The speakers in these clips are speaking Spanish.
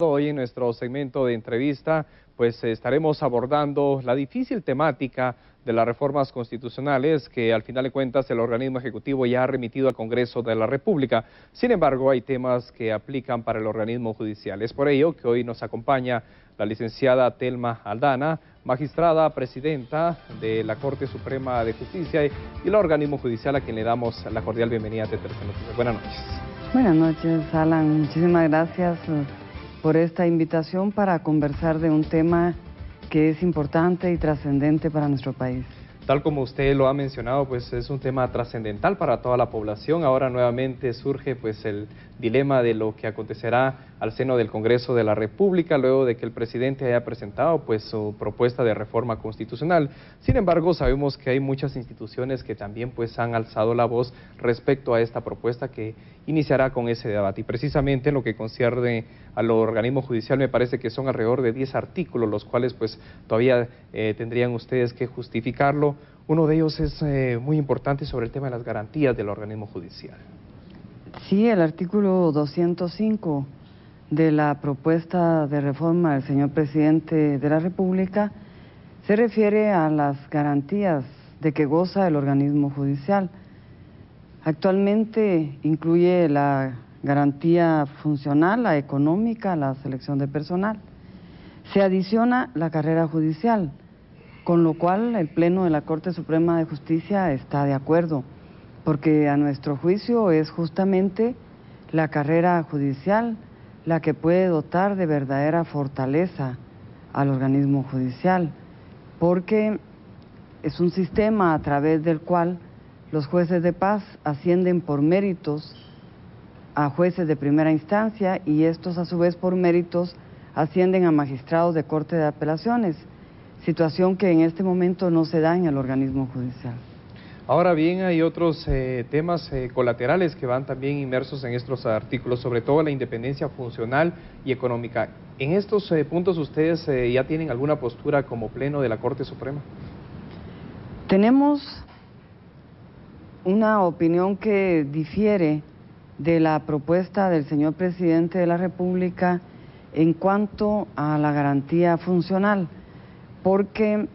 Hoy en nuestro segmento de entrevista, pues estaremos abordando la difícil temática de las reformas constitucionales que al final de cuentas el organismo ejecutivo ya ha remitido al Congreso de la República. Sin embargo, hay temas que aplican para el organismo judicial. Es por ello que hoy nos acompaña la licenciada Telma Aldana, magistrada presidenta de la Corte Suprema de Justicia y el organismo judicial, a quien le damos la cordial bienvenida a T13 Noticias. Buenas noches. Buenas noches, Alan. Muchísimas gracias por esta invitación para conversar de un tema que es importante y trascendente para nuestro país. Tal como usted lo ha mencionado, pues es un tema trascendental para toda la población. Ahora nuevamente surge pues el dilema de lo que acontecerá al seno del Congreso de la República luego de que el presidente haya presentado pues su propuesta de reforma constitucional. Sin embargo, sabemos que hay muchas instituciones que también pues han alzado la voz respecto a esta propuesta que iniciará con ese debate. Y precisamente en lo que concierne al organismo judicial, me parece que son alrededor de 10 artículos, los cuales pues todavía tendrían ustedes que justificarlo. Uno de ellos es muy importante sobre el tema de las garantías del organismo judicial. Sí, el artículo 205 de la propuesta de reforma del señor presidente de la República se refiere a las garantías de que goza el organismo judicial. Actualmente incluye la garantía funcional, la económica, la selección de personal. Se adiciona la carrera judicial, con lo cual el Pleno de la Corte Suprema de Justicia está de acuerdo, porque a nuestro juicio es justamente la carrera judicial la que puede dotar de verdadera fortaleza al organismo judicial, porque es un sistema a través del cual los jueces de paz ascienden por méritos a jueces de primera instancia y estos a su vez por méritos ascienden a magistrados de Corte de Apelaciones, situación que en este momento no se da en el organismo judicial. Ahora bien, hay otros temas colaterales que van también inmersos en estos artículos, sobre todo la independencia funcional y económica. En estos puntos, ¿ustedes ya tienen alguna postura como Pleno de la Corte Suprema? Tenemos una opinión que difiere de la propuesta del señor presidente de la República en cuanto a la garantía funcional, porque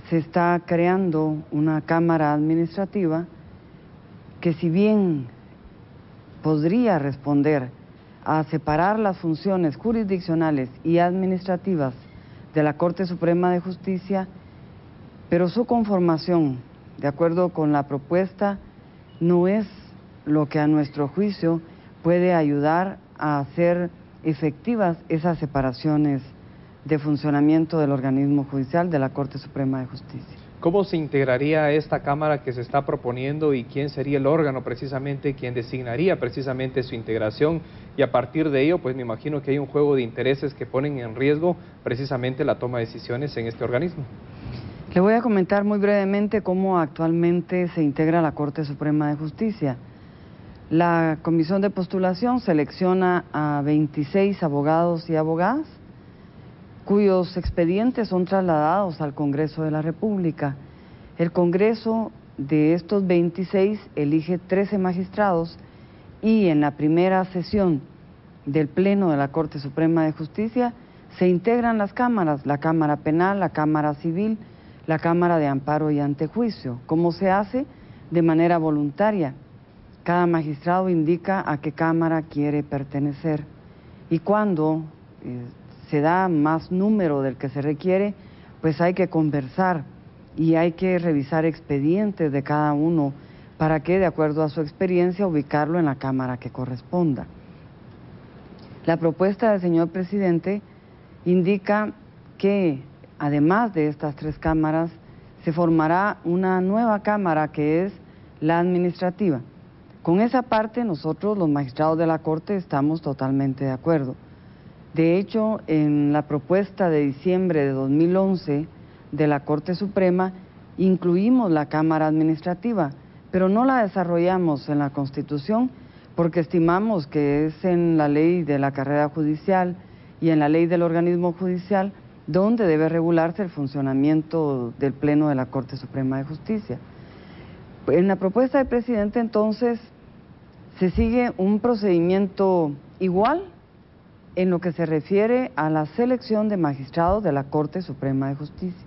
se está creando una Cámara Administrativa que, si bien podría responder a separar las funciones jurisdiccionales y administrativas de la Corte Suprema de Justicia, pero su conformación, de acuerdo con la propuesta, no es lo que a nuestro juicio puede ayudar a hacer efectivas esas separaciones de funcionamiento del organismo judicial de la Corte Suprema de Justicia. ¿Cómo se integraría esta Cámara que se está proponiendo y quién sería el órgano precisamente quien designaría precisamente su integración? Y a partir de ello, pues me imagino que hay un juego de intereses que ponen en riesgo precisamente la toma de decisiones en este organismo. Le voy a comentar muy brevemente cómo actualmente se integra la Corte Suprema de Justicia. La Comisión de Postulación selecciona a 26 abogados y abogadas, cuyos expedientes son trasladados al Congreso de la República. El Congreso de estos 26 elige 13 magistrados y en la primera sesión del Pleno de la Corte Suprema de Justicia se integran las cámaras, la Cámara Penal, la Cámara Civil, la Cámara de Amparo y Antejuicio. ¿Cómo se hace? De manera voluntaria. Cada magistrado indica a qué cámara quiere pertenecer y cuando se da más número del que se requiere, pues hay que conversar y hay que revisar expedientes de cada uno para que, de acuerdo a su experiencia, ubicarlo en la cámara que corresponda. La propuesta del señor presidente indica que, además de estas 3 cámaras, se formará una nueva cámara que es la administrativa. Con esa parte nosotros, los magistrados de la Corte, estamos totalmente de acuerdo. De hecho, en la propuesta de diciembre de 2011 de la Corte Suprema, incluimos la Cámara Administrativa, pero no la desarrollamos en la Constitución porque estimamos que es en la ley de la carrera judicial y en la ley del organismo judicial donde debe regularse el funcionamiento del Pleno de la Corte Suprema de Justicia. En la propuesta del presidente, entonces, se sigue un procedimiento igual en lo que se refiere a la selección de magistrados de la Corte Suprema de Justicia.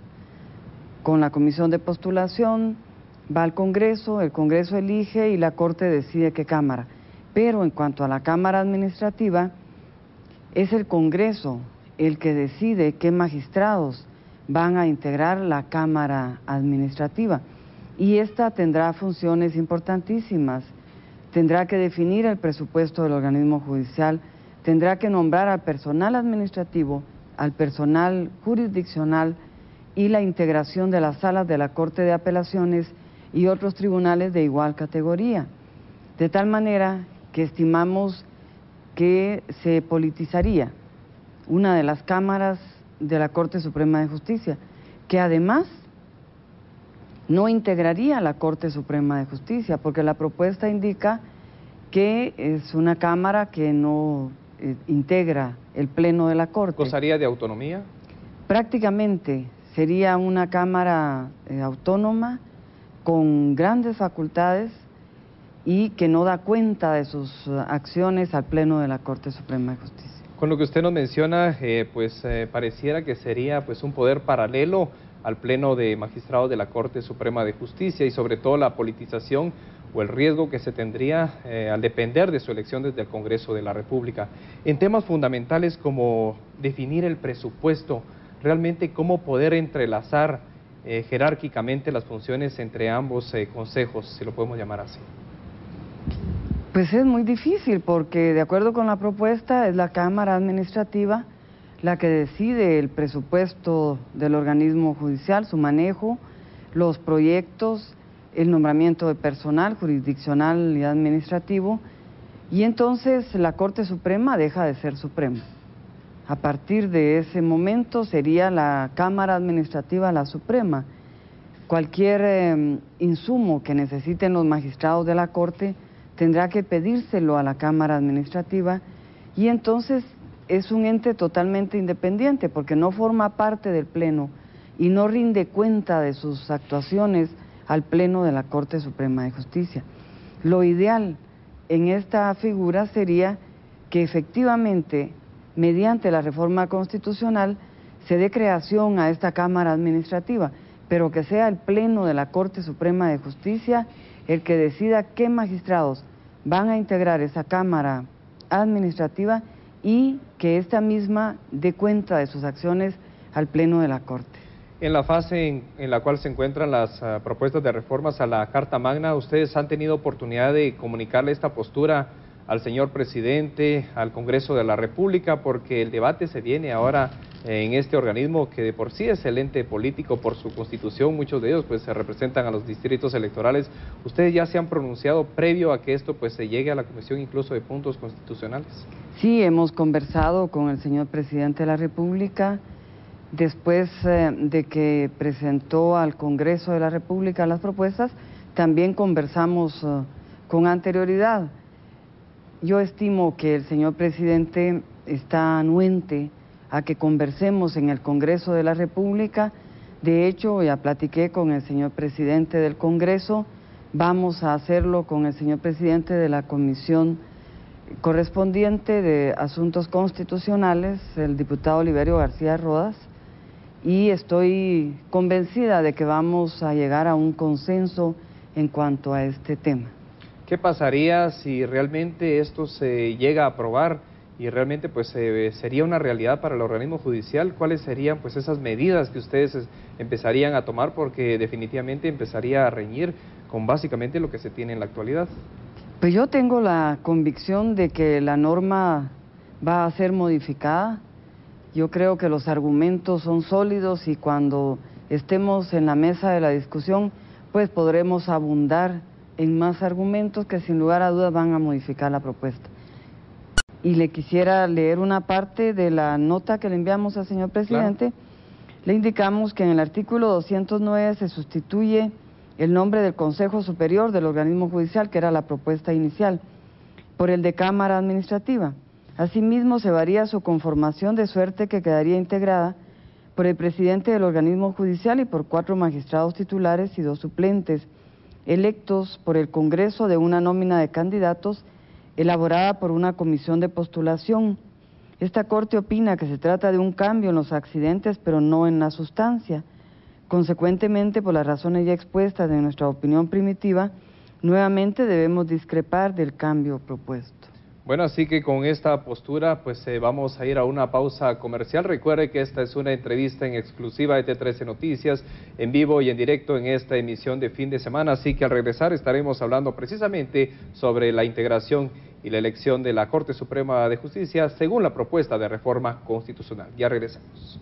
Con la comisión de postulación va al Congreso, el Congreso elige y la Corte decide qué Cámara. Pero en cuanto a la Cámara Administrativa, es el Congreso el que decide qué magistrados van a integrar la Cámara Administrativa. Y esta tendrá funciones importantísimas. Tendrá que definir el presupuesto del organismo judicial, tendrá que nombrar al personal administrativo, al personal jurisdiccional y la integración de las salas de la Corte de Apelaciones y otros tribunales de igual categoría. De tal manera que estimamos que se politizaría una de las cámaras de la Corte Suprema de Justicia, que además no integraría la Corte Suprema de Justicia, porque la propuesta indica que es una cámara que no integra el Pleno de la Corte. ¿Gozaría de autonomía? Prácticamente sería una cámara autónoma con grandes facultades y que no da cuenta de sus acciones al Pleno de la Corte Suprema de Justicia. Con lo que usted nos menciona, pareciera que sería pues un poder paralelo al Pleno de Magistrados de la Corte Suprema de Justicia y sobre todo la politización o el riesgo que se tendría al depender de su elección desde el Congreso de la República. En temas fundamentales como definir el presupuesto, realmente cómo poder entrelazar jerárquicamente las funciones entre ambos consejos, si lo podemos llamar así. Pues es muy difícil porque de acuerdo con la propuesta es la Cámara Administrativa la que decide el presupuesto del organismo judicial, su manejo, los proyectos, el nombramiento de personal jurisdiccional y administrativo, y entonces la Corte Suprema deja de ser suprema. A partir de ese momento sería la Cámara Administrativa la suprema. Cualquier insumo que necesiten los magistrados de la Corte tendrá que pedírselo a la Cámara Administrativa y entonces es un ente totalmente independiente porque no forma parte del Pleno y no rinde cuenta de sus actuaciones al Pleno de la Corte Suprema de Justicia. Lo ideal en esta figura sería que efectivamente, mediante la reforma constitucional, se dé creación a esta Cámara Administrativa, pero que sea el Pleno de la Corte Suprema de Justicia el que decida qué magistrados van a integrar esa Cámara Administrativa y que esta misma dé cuenta de sus acciones al Pleno de la Corte. En la fase en la cual se encuentran las propuestas de reformas a la Carta Magna, ¿ustedes han tenido oportunidad de comunicarle esta postura al señor presidente, al Congreso de la República? Porque el debate se viene ahora en este organismo que de por sí es el ente político por su constitución, muchos de ellos pues se representan a los distritos electorales. ¿Ustedes ya se han pronunciado previo a que esto pues se llegue a la Comisión incluso de puntos constitucionales? Sí, hemos conversado con el señor presidente de la República después de que presentó al Congreso de la República las propuestas, también conversamos con anterioridad. Yo estimo que el señor presidente está anuente a que conversemos en el Congreso de la República. De hecho, ya platiqué con el señor presidente del Congreso, vamos a hacerlo con el señor presidente de la Comisión correspondiente de Asuntos Constitucionales, el diputado Oliverio García Rodas, y estoy convencida de que vamos a llegar a un consenso en cuanto a este tema. ¿Qué pasaría si realmente esto se llega a aprobar y realmente pues sería una realidad para el organismo judicial? ¿Cuáles serían pues esas medidas que ustedes empezarían a tomar? Porque definitivamente empezaría a reñir con básicamente lo que se tiene en la actualidad. Pues yo tengo la convicción de que la norma va a ser modificada. Yo creo que los argumentos son sólidos y cuando estemos en la mesa de la discusión pues podremos abundar en más argumentos que sin lugar a dudas van a modificar la propuesta. Y le quisiera leer una parte de la nota que le enviamos al señor presidente. Claro. Le indicamos que en el artículo 209 se sustituye el nombre del Consejo Superior del organismo judicial, que era la propuesta inicial, por el de Cámara Administrativa. Asimismo, se varía su conformación de suerte que quedaría integrada por el presidente del organismo judicial y por 4 magistrados titulares y 2 suplentes, electos por el Congreso de una nómina de candidatos elaborada por una comisión de postulación. Esta Corte opina que se trata de un cambio en los accidentes, pero no en la sustancia. Consecuentemente, por las razones ya expuestas en nuestra opinión primitiva, nuevamente debemos discrepar del cambio propuesto. Bueno, así que con esta postura pues vamos a ir a una pausa comercial. Recuerde que esta es una entrevista en exclusiva de T13 Noticias, en vivo y en directo en esta emisión de fin de semana, así que al regresar estaremos hablando precisamente sobre la integración y la elección de la Corte Suprema de Justicia según la propuesta de reforma constitucional. Ya regresamos.